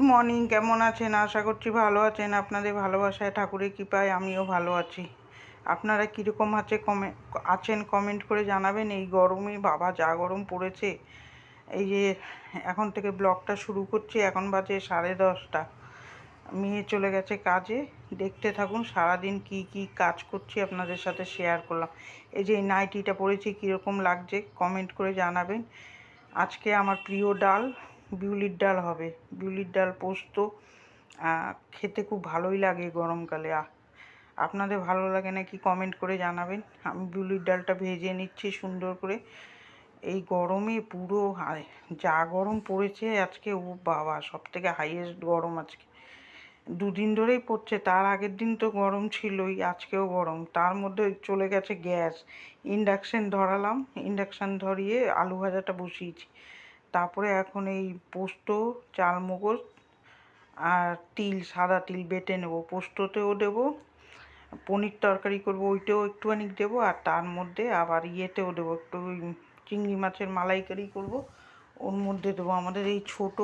Morning, কেমন আছেন? আশা করছি ভালো আছেন। আপনাদের ভালোবাসায় ঠাকুরের কৃপায় আমিও ভালো আছি। আপনারা কীরকম আছেন কমেন্ট করে জানাবেন। এই গরমে বাবা যা গরম পড়েছে। এই যে এখন থেকে ব্লগটা শুরু করছি, এখন বাজে 10:30। মেয়ে চলে গেছে কাজে। দেখতে থাকুন সারাদিন কি কি কাজ করছি আপনাদের সাথে শেয়ার করলাম। এই যে এই নাইটিটা পরেছি, কীরকম লাগছে কমেন্ট করে জানাবেন। আজকে আমার প্রিয় ডাল বিউলির ডাল হবে। বিউলির ডাল পোস্ত খেতে খুব ভালোই লাগে গরমকালে। আপনাদের ভালো লাগে নাকি কমেন্ট করে জানাবেন। আমি বিউলির ডালটা ভেজে নিচ্ছি সুন্দর করে। এই গরমে পুরো যা গরম পড়েছে আজকে, ও বাবা, সব থেকে হাইয়েস্ট গরম আজকে। দুদিন ধরেই পড়ছে, তার আগের দিন তো গরম ছিলই, আজকেও গরম। তার মধ্যে চলে গেছে গ্যাস। ইন্ডাকশান ধরালাম, ইন্ডাকশান ধরিয়ে আলু ভাজাটা বসিয়েছি। তারপরে এখন এই পোস্ত, চালমগজ আর তিল, সাদা তিল বেটে নেবো। পোস্ততেও দেবো, পনির তরকারি করবো ওইটাও একটুখানি দেবো, আর তার মধ্যে আবার ইয়েতেও দেবো, একটু ওই চিংড়ি মাছের মালাইকারি করবো, ওর মধ্যে দেবো। আমাদের এই ছোটো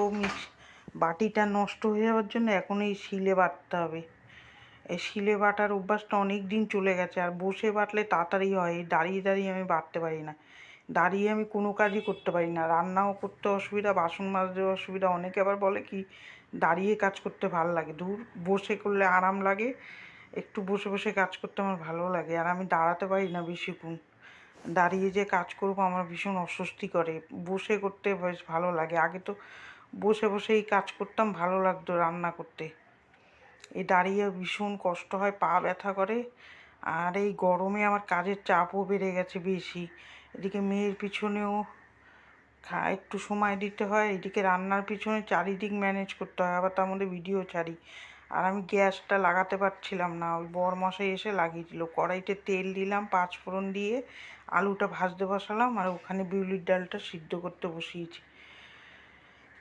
বাটিটা নষ্ট হয়ে যাওয়ার জন্য এখন এই শিলে বাটতে হবে। এই শিলে বাটার অভ্যাসটা অনেক দিন চলে গেছে, আর বসে বাটলে তাড়াতাড়ি হয়। দাঁড়িয়ে দাঁড়িয়ে আমি বাটতে পারি না, দাঁড়িয়ে আমি কোনো কাজই করতে পারি না। রান্নাও করতে অসুবিধা, বাসন মাজতে অসুবিধা। অনেকে আবার বলে কি দাঁড়িয়ে কাজ করতে ভালো লাগে। দূর, বসে করলে আরাম লাগে, একটু বসে বসে কাজ করতে আমার ভালো লাগে। আর আমি দাঁড়াতে পারি না বেশিক্ষণ। দাঁড়িয়ে যে কাজ করবো আমার ভীষণ অস্বস্তি করে। বসে করতে বেশ ভালো লাগে। আগে তো বসে বসেই কাজ করতাম, ভালো লাগতো রান্না করতে। এই দাঁড়িয়ে ভীষণ কষ্ট হয়, পা ব্যথা করে। আর এই গরমে আমার কাজের চাপও বেড়ে গেছে বেশি। এদিকে মেয়ের পিছনেও একটু সময় দিতে হয়, এদিকে রান্নার পিছনে চারিদিক ম্যানেজ করতে হয়, আবার তার মধ্যে ভিডিও ছাড়ি। আর আমি গ্যাসটা লাগাতে পারছিলাম না, ওই বরমশাই এসে লাগিয়ে দিল। কড়াইতে তেল দিলাম, 5 ফোড়ন দিয়ে আলুটা ভাজতে বসালাম, আর ওখানে বিউলির ডালটা সিদ্ধ করতে বসিয়েছি।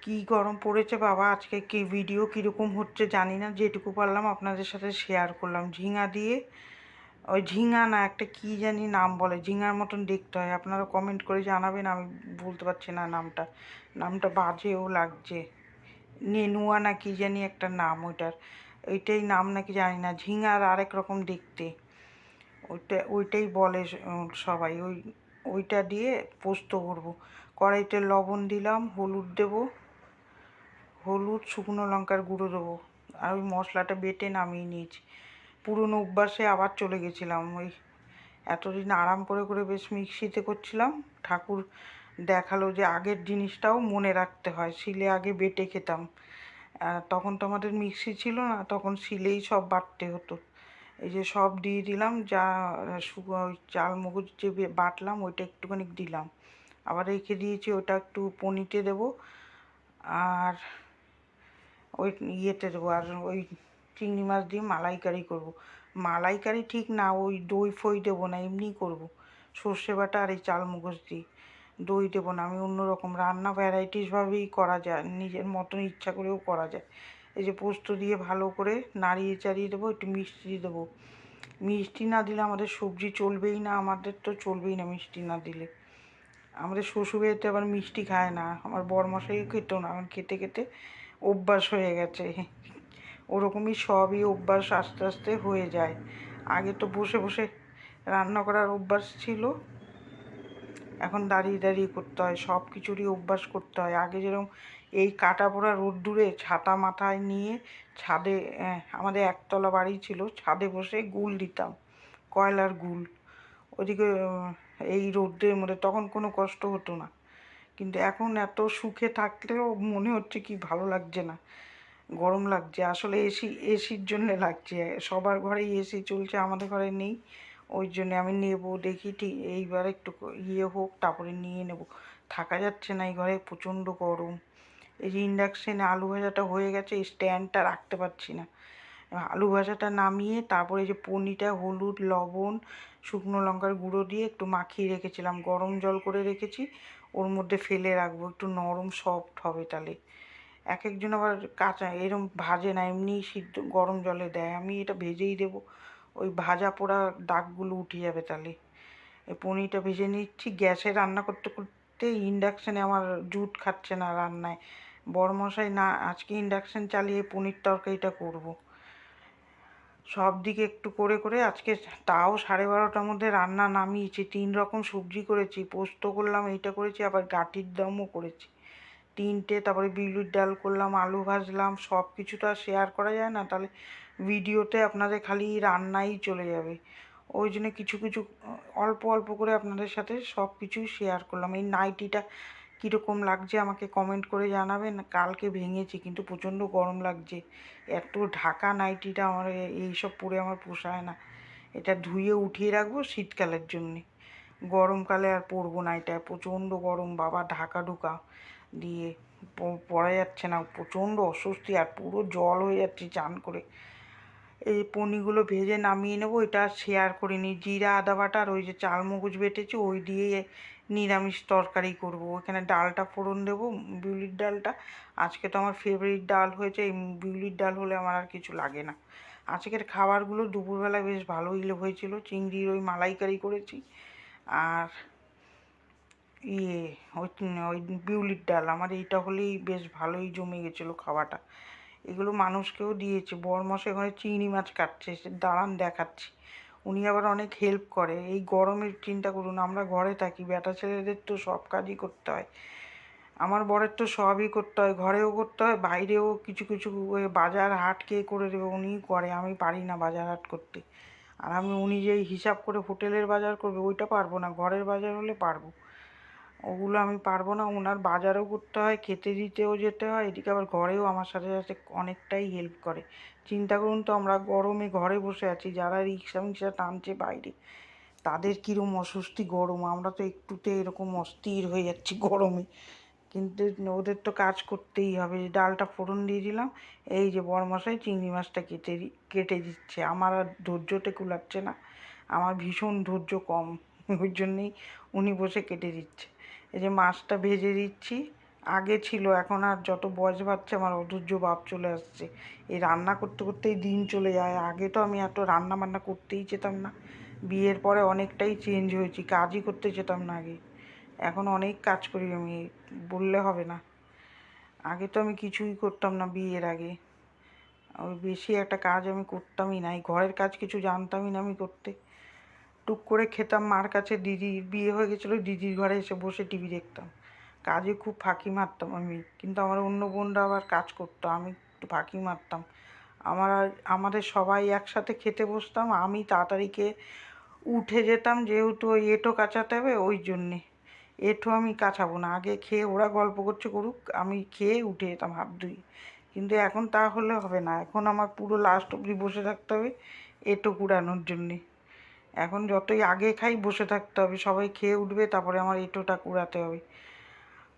কি গরম পড়েছে বাবা। আজকে কি ভিডিও কীরকম হচ্ছে জানি না, যেটুকু পারলাম আপনাদের সাথে শেয়ার করলাম। ঝিঙা দিয়ে, ওই ঝিঙা না, একটা কি জানি নাম বলে, ঝিঙার মতন দেখতে হয়। আপনারা কমেন্ট করে জানাবেন, আমি বলতে পারছি না নামটা বাজেও লাগছে। নেনুয়া না কি জানি একটা নাম ওইটার, ওইটাই নাম নাকি জানি না। ঝিঙার আরেক রকম দেখতে, ওইটাই বলে সবাই। ওইটা দিয়ে পোস্ত করবো। কড়াইতে লবণ দিলাম, হলুদ দেবো, হলুদ, শুকনো লঙ্কার গুঁড়ো দেবো, আর ওই মশলাটা বেটে নামিয়ে নিয়েছি। পুরনো অভ্যাসে আবার চলে গেছিলাম। ওই এতদিন আরাম করে করে বেশ মিক্সিতে করছিলাম। ঠাকুর দেখালো যে আগের জিনিসটাও মনে রাখতে হয়। শিলে আগে বেটে খেতাম, তখন তো আমাদের মিক্সি ছিল না, তখন শিলেই সব বাটতে হতো। এই যে সব দিয়ে দিলাম, যা ওই চাল মগজ যে বাটলাম ওইটা একটুখানি দিলাম, আবার রেখে দিয়েছি। ওটা একটু পনিতে দেবো, আর ওই ইয়েতে দেবো, আর ওই চিংড়ি মাছ দিয়ে মালাইকারি করব। মালাইকারি ঠিক না, ওই দই ফই দেবো না, এমনিই করব। সর্ষে বাটা আর এই চাল মগজ দিয়ে, দই দেবো না। আমি অন্যরকম রান্না ভ্যারাইটিসভাবেই করা যায়, নিজের মতন ইচ্ছা করেও করা যায়। এই যে পোস্ত দিয়ে ভালো করে নাড়িয়ে চাড়িয়ে দেবো, একটু মিষ্টি দেবো। মিষ্টি না দিলে আমাদের সবজি চলবেই না, আমাদের তো চলবেই না মিষ্টি না দিলে। আমাদের শ্বশুরবাড়িতে আবার মিষ্টি খায় না, আমার বরমশাইও খেত না, আমার খেতে খেতে অভ্যাস হয়ে গেছে। ওরকমই সবই অভ্যাস আস্তে আস্তে হয়ে যায়। আগে তো বসে বসে রান্না করার অভ্যাস ছিল, এখন দাঁড়িয়ে দাঁড়িয়ে করতে হয়। সব কিছুরই অভ্যাস করতে হয়। আগে যেরকম এই কাটা পোড়া রোদ্দুরে ছাতা মাথায় নিয়ে ছাদে, আমাদের একতলা বাড়ি ছিল, ছাদে বসে গুল দিতাম, কয়লার গুল। ওদিকে এই রোদ্রের মধ্যে তখন কোনো কষ্ট হতো না। কিন্তু এখন এত সুখে থাকলেও মনে হচ্ছে কি ভালো লাগছে না, গরম লাগছে। আসলে এসির জন্যে লাগছে। সবার ঘরেই এসি চলছে, আমাদের ঘরে নেই। ওই জন্যে আমি নেব, দেখি ঠিক এইবার একটু ইয়ে হোক, তারপরে নিয়ে নেব। থাকা যাচ্ছে না এই ঘরে, প্রচণ্ড গরম। এই যে ইন্ডাকশানে আলু ভাজাটা হয়ে গেছে, এই স্ট্যান্ডটা রাখতে পারছি না। আলু ভাজাটা নামিয়ে তারপরে যে পনিরটা হলুদ, লবণ, শুকনো লঙ্কার গুঁড়ো দিয়ে একটু মাখিয়ে রেখেছিলাম, গরম জল করে রেখেছি, ওর মধ্যে ফেলে রাখবো, একটু নরম সফট হবে তাহলে। এক একজন আবার কাঁচা এরম ভাজে না, এমনি সিদ্ধ গরম জলে দেয়। আমি এটা ভেজেই দেবো, ওই ভাজা পোড়া দাগগুলো উঠে যাবে তাহলে। এই পনিরটা ভেজে নিচ্ছি। গ্যাসে রান্না করতে করতে ইন্ডাকশানে আমার জুট খাচ্ছে না রান্নায়, বড়মশাই না, আজকে ইন্ডাকশান চালিয়ে পনির তরকারিটা করব। সব দিকে একটু করে করে আজকে তাও 12:30টার মধ্যে রান্না নামিয়েছি। 3 রকম সবজি করেছি, পোস্ত করলাম, এইটা করেছি, আবার গাঁটির দমও করেছি 3টে। তারপরে বিউলির ডাল করলাম, আলু ভাজলাম। সব কিছু তো আর শেয়ার করা যায় না, তাহলে ভিডিওতে আপনাদের খালি রান্নাই চলে যাবে। ওই জন্য কিছু কিছু অল্প অল্প করে আপনাদের সাথে সব কিছুই শেয়ার করলাম। এই নাইটিটা কীরকম লাগছে আমাকে কমেন্ট করে জানাবেন। কালকে ভেঙেছি কিন্তু প্রচণ্ড গরম লাগছে। এত ঢাকা নাইটিটা আমার এইসব পরে আমার পোষায় না। এটা ধুয়ে উঠিয়ে রাখবো শীতকালের জন্যে, গরমকালে আর পরবো না। এটা প্রচণ্ড গরম বাবা, ঢাকা ঢুকা দিয়ে পরা যাচ্ছে না, প্রচণ্ড অস্বস্তি, আর পুরো জল হয়ে যাচ্ছে চান করে। এই পনিরগুলো ভেজে নামিয়ে নেবো। এটা শেয়ার করিনি, জিরা আদা বাটা আর ওই যে চালমগজ বেটেছি ওই দিয়ে নিরামিষ তরকারি করব। ওখানে ডালটা ফোড়ন দেবো, বিউলির ডালটা। আজকে তো আমার ফেভারিট ডাল হয়েছে, এই বিউলির ডাল হলে আমার আর কিছু লাগে না। আজকের খাবারগুলো দুপুরবেলা বেশ ভালোই হয়েছিল। চিংড়ির ওই মালাইকারি করেছি, আর ওই ওই বিউলির ডাল। আমার এইটা হলেই বেশ ভালোই জমে গেছিলো খাওয়াটা। এগুলো মানুষকেও দিয়েছে। বরমশাই ওখানে চিংড়ি মাছ কাটছে, সে দাঁড়ান দেখাচ্ছি। উনি আবার অনেক হেল্প করে। এই গরমের চিন্তা করুন, আমরা ঘরে থাকি, বেটা ছেলেদের তো সব কাজই করতে হয়। আমার বরের তো সবই করতে হয়, ঘরেও করতে হয়, বাইরেও কিছু কিছু বাজার হাট কে করে দেবে, উনিই করে। আমি পারি না বাজার হাট করতে। আর উনি যেই হিসাব করে হোটেলের বাজার করবে ওইটা পারবো না, ঘরের বাজার হলে পারবো, ওগুলো আমি পারবো না। ওনার বাজারও করতে হয়, খেতে দিতেও যেতে হয়, এদিকে আবার ঘরেও আমার সাথে সাথে অনেকটাই হেল্প করে। চিন্তা করুন তো, আমরা গরমে ঘরে বসে আছি, যারা রিক্সা মিক্সা টানছে বাইরে, তাদের কীরকম অস্বস্তি গরম। আমরা তো একটুতে এরকম অস্থির হয়ে যাচ্ছি গরমে, কিন্তু ওদের তো কাজ করতেই হবে। ডালটা ফোড়ন দিয়ে দিলাম, এই যে বরমশাই চিংড়ি মাছটা কেটে দিচ্ছে। আমার আর ধৈর্যতে কুলাচ্ছে না, আমার ভীষণ ধৈর্য কম, ওই জন্যেই উনি বসে কেটে দিচ্ছে। এই যে মাছটা ভেজে দিচ্ছি, আগে ছিল, এখন আর যত বয়স বাড়ছে আমার অধৈর্য ভাব চলে আসছে। এই রান্না করতে করতেই দিন চলে যায়। আগে তো আমি এত রান্না বান্না করতেই যেতাম না, বিয়ের পরে অনেকটাই চেঞ্জ হয়েছি, কাজই করতে যেতাম না আগে। এখন অনেক কাজ করি আমি, বললে হবে না। আগে তো আমি কিছুই করতাম না বিয়ের আগে, ওই বেশি একটা কাজ আমি করতামই না, এই ঘরের কাজ কিছু জানতামই না আমি করতে। টুক করে খেতাম মার কাছে, দিদির বিয়ে হয়ে গেছিলো, দিদির ঘরে এসে বসে টিভি দেখতাম। কাজে খুব ফাঁকি মারতাম আমি, কিন্তু আমার অন্য বোনরা আবার কাজ করতো, আমি একটু ফাঁকি মারতাম। আমাদের সবাই একসাথে খেতে বসতাম, আমি তাড়াতাড়ি খেয়ে উঠে যেতাম, যেহেতু ওই এঁটো কাচাতে হবে ওই জন্যে। এঁটো আমি কাচাবো না, আগে খেয়ে ওরা গল্প করছে করুক, আমি খেয়ে উঠে যেতাম হাত ধুয়ে। কিন্তু এখন তা হলে হবে না, এখন আমার পুরো লাস্ট অবধি বসে থাকতে হবে এঁটো কুড়ানোর জন্যে। এখন যতই আগে খাই বসে থাকতে হবে, সবাই খেয়ে উঠবে তারপরে আমার এঁটোটা কুড়াতে হবে।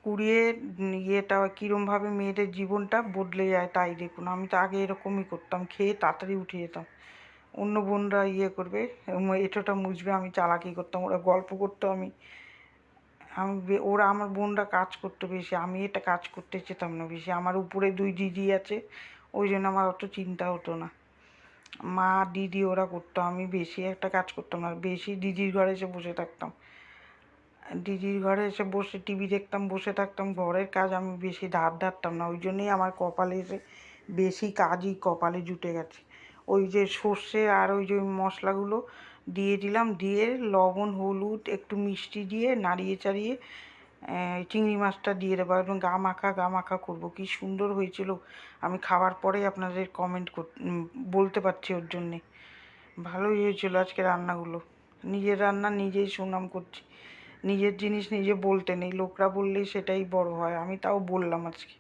কুড়িয়ে ইয়েটা কীরমভাবে মেয়েদের জীবনটা বদলে যায় তাই দেখুন। আমি তো আগে এরকমই করতাম, খেয়ে তাড়াতাড়ি উঠে যেতাম। অন্য বোনরা করবে, এঁটোটা মুছবে, আমি চালাকি করতাম, ওরা গল্প করতো, ওরা আমার বোনরা কাজ করতো বেশি, আমি এটা কাজ করতে চেতাম না বেশি। আমার উপরে 2 দিদি আছে, ওই জন্য আমার অত চিন্তা হতো না। মা দিদি ওরা করতো, আমি বেশি একটা কাজ করতাম না, বেশি দিদির ঘরে এসে বসে থাকতাম। দিদির ঘরে এসে বসে টিভি দেখতাম, বসে থাকতাম, ঘরের কাজ আমি বেশি ধারতাম না। ওই জন্যই আমার কপালে এসে বেশি কাজই কপালে জুটে গেছে। ওই যে সর্ষে আর ওই যে মশলাগুলো দিয়ে দিলাম, দিয়ে লবণ হলুদ একটু মিষ্টি দিয়ে নাড়িয়ে চাড়িয়ে চিংড়ি মাছটা দিয়ে দেবো, এবং গা মাখা করবো। কি সুন্দর হয়েছিল, আমি খাওয়ার পরেই আপনাদের বলতে পারছি ওর জন্যে। ভালোই হয়েছিল আজকে রান্নাগুলো। নিজের রান্না নিজেই সুনাম করছি, নিজের জিনিস নিজে বলতে নেই, লোকরা বললেই সেটাই বড় হয়। আমি তাও বললাম আজকে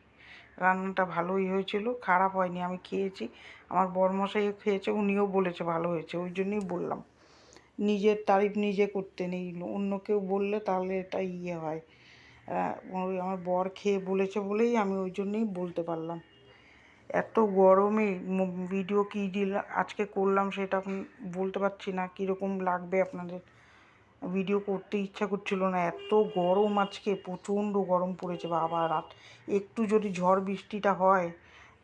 রান্নাটা ভালোই হয়েছিল, খারাপ হয়নি, আমি খেয়েছি, আমার বরমশাইও খেয়েছে, উনিও বলেছে ভালো হয়েছে, ওই জন্যই বললাম। নিজের তারিফ নিজে করতে নেই, অন্য কেউ বললে তাহলে এটা হয়। আমার বর খেয়ে বলেছে বলেই আমি ওই জন্যই বলতে পারলাম। এত গরমে ভিডিও কী আজকে করলাম সেটা বলতে পারছি না, কীরকম লাগবে আপনাদের। ভিডিও করতে ইচ্ছা করছিল না, এত গরম আজকে, প্রচণ্ড গরম পড়েছে বাবা। একটু যদি ঝড় বৃষ্টিটা হয়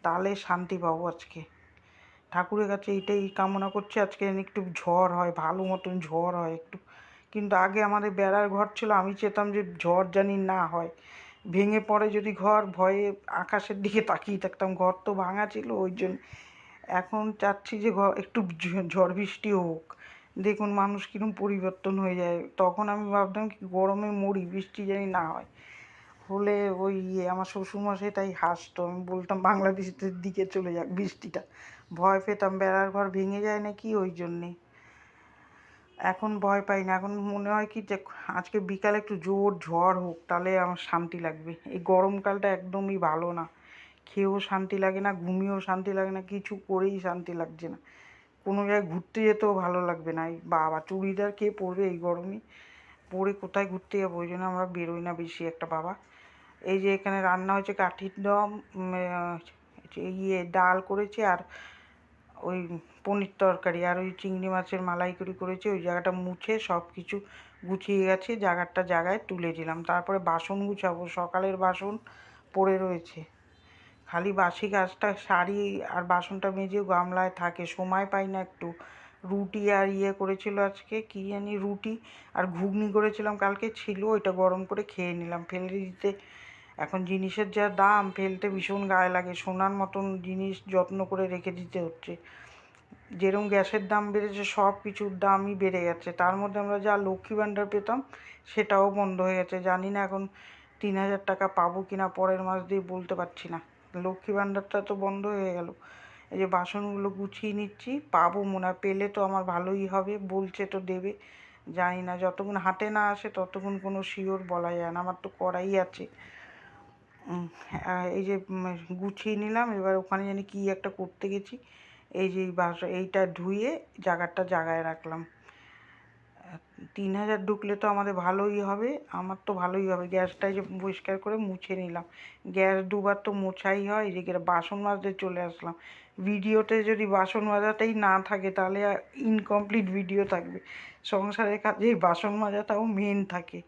তাহলে শান্তি পাবো আজকে। ঠাকুরের কাছে এইটাই কামনা করছি আজকে যেন একটু ঝড় হয়, ভালো মতন ঝড় হয় একটু। কিন্তু আগে আমাদের বেড়ার ঘর ছিল, আমি চেতাম যে ঝড় জানি না হয়, ভেঙে পড়ে যদি ঘর, ভয়ে আকাশের দিকে তাকিয়ে থাকতাম। ঘর তো ভাঙা ছিল, ওই জন্য এখন চাচ্ছি যে ঘর একটু ঝড় বৃষ্টি হোক। দেখুন মানুষ কীরকম পরিবর্তন হয়ে যায়। তখন আমি ভাবতাম কি গরমে মরি, বৃষ্টি জানি না হয়। হলে ওই আমার শ্বশুরমশাই তাই হাসতো। আমি বলতাম বাংলাদেশের দিকে চলে যাক বৃষ্টিটা, ভয় পেতাম বেড়ার ঘর ভেঙে যায় নাকি, ওই জন্যে। এখন ভয় পাই না, এখন মনে হয় কি যে আজকে বিকালে একটু জোর ঝড় হোক, তাহলে আমার শান্তি লাগবে। এই গরমকালটা একদমই ভালো না, খেয়েও শান্তি লাগে না, ঘুমিয়েও শান্তি লাগে না, কিছু করেই শান্তি লাগছে না। কোনো জায়গায় ঘুরতে যেতেও ভালো লাগবে না। এই বাবা চুড়িদার কে পরবে এই গরমে, পরে কোথায় ঘুরতে যাবো, ওই জন্য আমরা বেরোই না বেশি একটা। বাবা এই যে এখানে রান্না হয়েছে কাঠির দম, ডাল করেছে, আর ওই পনির তরকারি, আর ওই চিংড়ি মাছের মালাইকারি করেছে। ওই জায়গাটা মুছে সব কিছু গুছিয়ে গেছে, জায়গাটা জায়গায় তুলে দিলাম। তারপরে বাসন গুছাবো, সকালের বাসন পড়ে রয়েছে। খালি বাসি কাজটা সারি আর বাসনটা মেজেও গামলায় থাকে, সময় পাই না একটু। রুটি আর করেছিল আজকে কি জানি, রুটি আর ঘুগনি করেছিলাম কালকে, ছিল ওইটা গরম করে খেয়ে নিলাম। ফেলে দিতে এখন জিনিসের যা দাম, ফেলতে ভীষণ গায়ে লাগে। সোনার মতন জিনিস যত্ন করে রেখে দিতে হচ্ছে। যেরকম গ্যাসের দাম বেড়েছে, সব কিছুর দামই বেড়ে গেছে। তার মধ্যে আমরা যা লক্ষ্মী ভাণ্ডার পেতাম সেটাও বন্ধ হয়ে গেছে। জানি না এখন 3,000 টাকা পাবো কিনা পরের মাস দিয়ে, বলতে পারছি না। লক্ষ্মী ভাণ্ডারটা তো বন্ধ হয়ে গেল। এই যে বাসনগুলো গুছিয়ে নিচ্ছি, পাবো মনে হয়, পেলে তো আমার ভালোই হবে, বলছে তো দেবে। জানি না, যতক্ষণ হাতে না আসে ততক্ষণ কোনো শিওর বলা যায় না। আমার তো করাই আছে। এই যে গুছিয়ে নিলাম, এবার ওখানে জানি কী একটা করতে গেছি। এই যে এইটা ধুয়ে জায়গাটা জায়গায় রাখলাম। 3,000 ঢুকলে তো আমাদের ভালোই হবে, আমার তো ভালোই হবে। গ্যাসটা যে পরিষ্কার করে মুছে নিলাম, গ্যাস দুবার তো মোছাই হয়। এদিকে বাসন মাজতে চলে আসলাম। ভিডিওতে যদি বাসন মাজাটাই না থাকে তাহলে ইনকমপ্লিট ভিডিও থাকবে। সংসারের কাজে বাসন মাজাটাও মেন থাকে।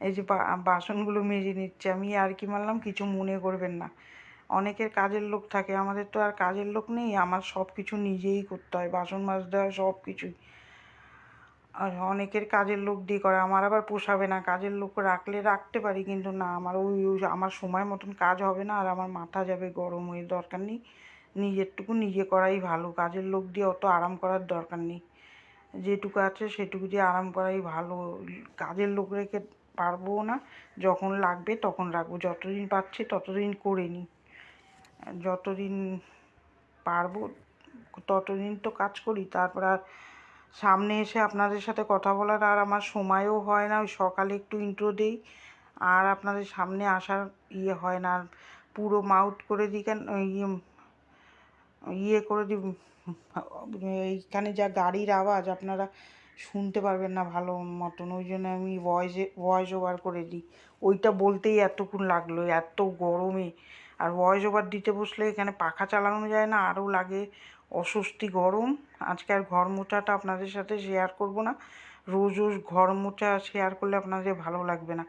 এই যে বাসনগুলো মেজে নিচ্ছে আমি, আর কি মারলাম, কিছু মনে করবেন না। অনেকের কাজের লোক থাকে, আমাদের তো আর কাজের লোক নেই। আমার সব কিছু নিজেই করতে হয়, বাসন মাজতে হয়, সব কিছুই। আর অনেকের কাজের লোক দিয়ে করে, আমার আবার পোষাবে না। কাজের লোক রাখলে রাখতে পারি, কিন্তু না, আমার আমার সময় মতন কাজ হবে না, আর আমার মাথা যাবে গরম হয়ে। দরকার নেই, নিজেরটুকু নিজে করাই ভালো। কাজের লোক দিয়ে অত আরাম করার দরকার নেই, যেটুকু আছে সেটুকু দিয়ে আরাম করাই ভালো। কাজের লোক রেখে পারবো না, যখন লাগবে তখন রাখবো। যতদিন পাচ্ছি ততদিন করে নিই, যতদিন পারবো ততদিন তো কাজ করি। তারপর আর সামনে এসে আপনাদের সাথে কথা বলার আর আমার সময়ও হয় না। ওই সকালে একটু ইন্ট্রো দিই, আর আপনাদের সামনে আসার হয় না। আর পুরো মাউথ করে দিই কেন, করে দিই। এইখানে যা গাড়ির আওয়াজ, আপনারা শুনতে পারবেন না ভালো মতন, ওই জন্য আমি ভয়েস ওভার করে দিই। ওইটা বলতেই এতক্ষণ লাগলো, এত গরমে। আর ভয়েস ওভার দিতে বসলে এখানে পাখা চালানো যায় না, আরও লাগে অস্বস্তি গরম। আজকে আর ঘর মোছাটা আপনাদের সাথে শেয়ার করব না। রোজ রোজ ঘর মোছা শেয়ার করলে আপনাদের ভালো লাগবে না।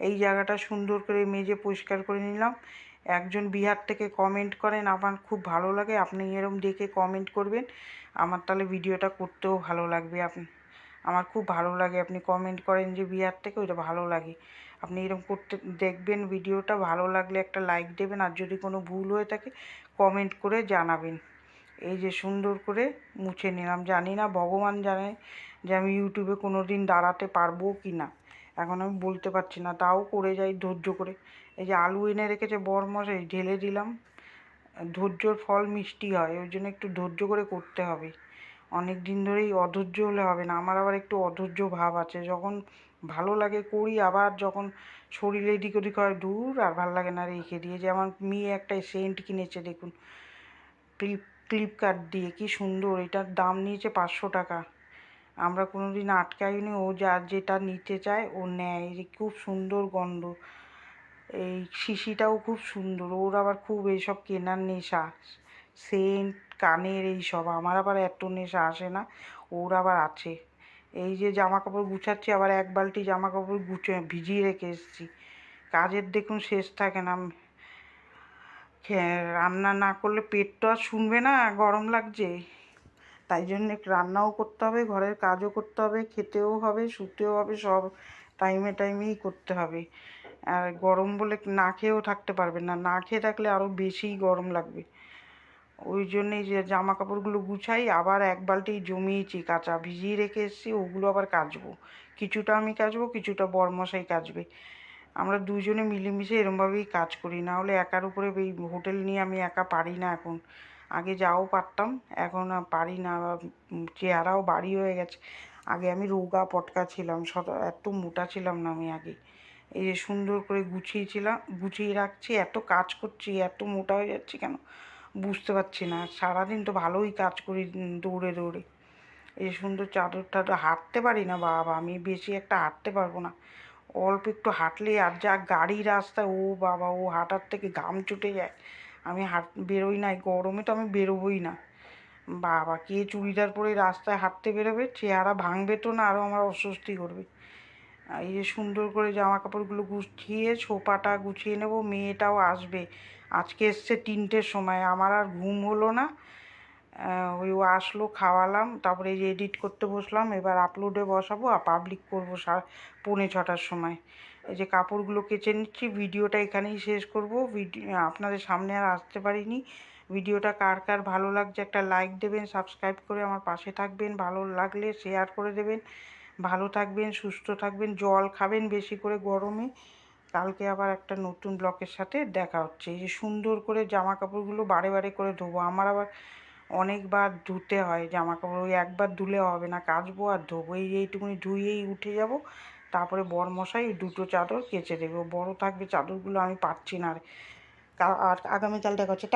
এই জায়গাটা সুন্দর করে মেজে পরিষ্কার করে নিলাম। একজন বিহার থেকে কমেন্ট করেন, আমার খুব ভালো লাগে। আপনি এরম দেখে কমেন্ট করবেন, আমার তাহলে ভিডিওটা করতেও ভালো লাগবে। আমার খুব ভালো লাগে আপনি কমেন্ট করেন যে বিহার থেকে, ওইটা ভালো লাগে। আপনি এরকম করতে দেখবেন ভিডিওটা, ভালো লাগলে একটা লাইক দেবেন, আর যদি কোনো ভুল হয়ে থাকে কমেন্ট করে জানাবেন। এই যে সুন্দর করে মুছে নিলাম। জানি না, ভগবান জানে যে আমি ইউটিউবে কোনো দিন দাঁড়াতে পারবো কি না, এখন আমি বলতে পারছি না, তাও করে যাই ধৈর্য করে। এই যে আলু এনে রেখেছে বরমশাই, ঢেলে দিলাম। ধৈর্যর ফল মিষ্টি হয়, ওই জন্য একটু ধৈর্য করে করতে হবে। অনেক দিন ধরেই অধৈর্য হলে হবে না। আমার আবার একটু অধৈর্য ভাব আছে, যখন ভালো লাগে করি, আবার যখন শরীরে এদিক ওদিক হয় দূর আর ভালো লাগে না, রেখে দিয়ে। যে আমার মেয়ে একটা সেন্ট কিনেছে, দেখুন ফ্লিপকার্ট দিয়ে, কি সুন্দর। এটার দাম নিয়েছে 500 টাকা। আমরা কোনো দিন আটকাইনি, ও যেটা নিতে চায় ও নেয়। খুব সুন্দর গন্ধ, এই শিশিটাও খুব সুন্দর। ওর আবার খুব এইসব কেনার নেশা, সেন্ট, কানের এইসব। আমার আবার এত নেশা আসে না, ওর আবার আছে। এই যে জামা কাপড় গুছাচ্ছি, আবার এক বালতি জামা কাপড় ভিজিয়ে রেখে এসেছি। কাজের দেখুন শেষ থাকে না। রান্না না করলে পেট তো আর শুনবে না, গরম লাগছে। তাই জন্য রান্নাও করতে হবে, ঘরের কাজও করতে হবে, খেতেও হবে, শুতেও হবে, সব। টাইমে টাইমেই করতে হবে। আর গরম বলে না খেয়েও থাকতে পারবেন না, না খেয়ে থাকলে আরও বেশিই গরম লাগবে। ওই জন্যেই যে জামা কাপড়গুলো গুছাই, আবার এক বালতি জমিয়েছি কাচা, ভিজিয়ে রেখে এসেছি, ওগুলো আবার কাচবো। কিছুটা আমি কাচবো, কিছুটা বরমশাই কাচবে। আমরা দুজনে মিলেমিশে এরমভাবেই কাজ করি, না হলে একার উপরে এই হোটেল নিয়ে আমি একা পারি না এখন। আগে যাও পারতাম, এখন আর পারি না। চেহারাও বাড়ি হয়ে গেছে। আগে আমি রোগা পটকা ছিলাম, এত মোটা ছিলাম না আমি আগে। এই যে সুন্দর করে গুছিয়ে রাখছি, এত কাজ করছি, এত মোটা হয়ে যাচ্ছি কেন বুঝতে পারছি না। সারাদিন তো ভালোই কাজ করি দৌড়ে দৌড়ে। এই যে সুন্দর চাদরটা, হাঁটতে পারি না বাবা, আমি বেশি একটা হাঁটতে পারবো না। অল্প একটু হাঁটলেই, আর যা গাড়ি রাস্তা, ও বাবা, ও হাঁটার থেকে ঘাম ছুটে যায়। আমি বেরোই না, গরমে তো আমি বেরোবই না। বাবা, কে চুড়িদার পরে রাস্তায় হাঁটতে বেরোবে, চেহারা ভাঙবে তো না, আরও আমার অস্বস্তি করবে। এই যে সুন্দর করে জামা কাপড়গুলো গুছিয়ে সোফাটা গুছিয়ে নেব। মেয়েটাও আসবে, আজকে এসছে 3টের সময়, আমার আর ঘুম হলো না। ওই ও আসলো, খাওয়ালাম, তারপরে এই যে এডিট করতে বসলাম, এবার আপলোডে বসাবো আর পাবলিক করবো 6:45 সময়। এই যে কাপড়গুলো কেচে নিচ্ছি, ভিডিওটা এখানেই শেষ করব। আপনাদের সামনে আর আসতে পারিনি। ভিডিওটা কার কার ভালো লাগছে একটা লাইক দেবেন, সাবস্ক্রাইব করে আমার পাশে থাকবেন, ভালো লাগলে শেয়ার করে দেবেন। ভালো থাকবেন, সুস্থ থাকবেন, জল খাবেন বেশি করে গরমে। কালকে আবার একটা নতুন ব্লকের সাথে দেখা হচ্ছে। এই যে সুন্দর করে জামা কাপড়গুলো বারে বারে করে ধোবো, আমার আবার অনেকবার ধুতে হয় জামা কাপড়, ওই একবার ধুলে হবে না, কাচবো আর ধোবো। এইটুকুনি ধুয়েই উঠে যাব, তারপরে বরমশাই 2টো চাদর কেচে দেবে। বড় থাকবে চাদরগুলো, আমি পারছি না আর। আর আগামীকাল দেখা হচ্ছে।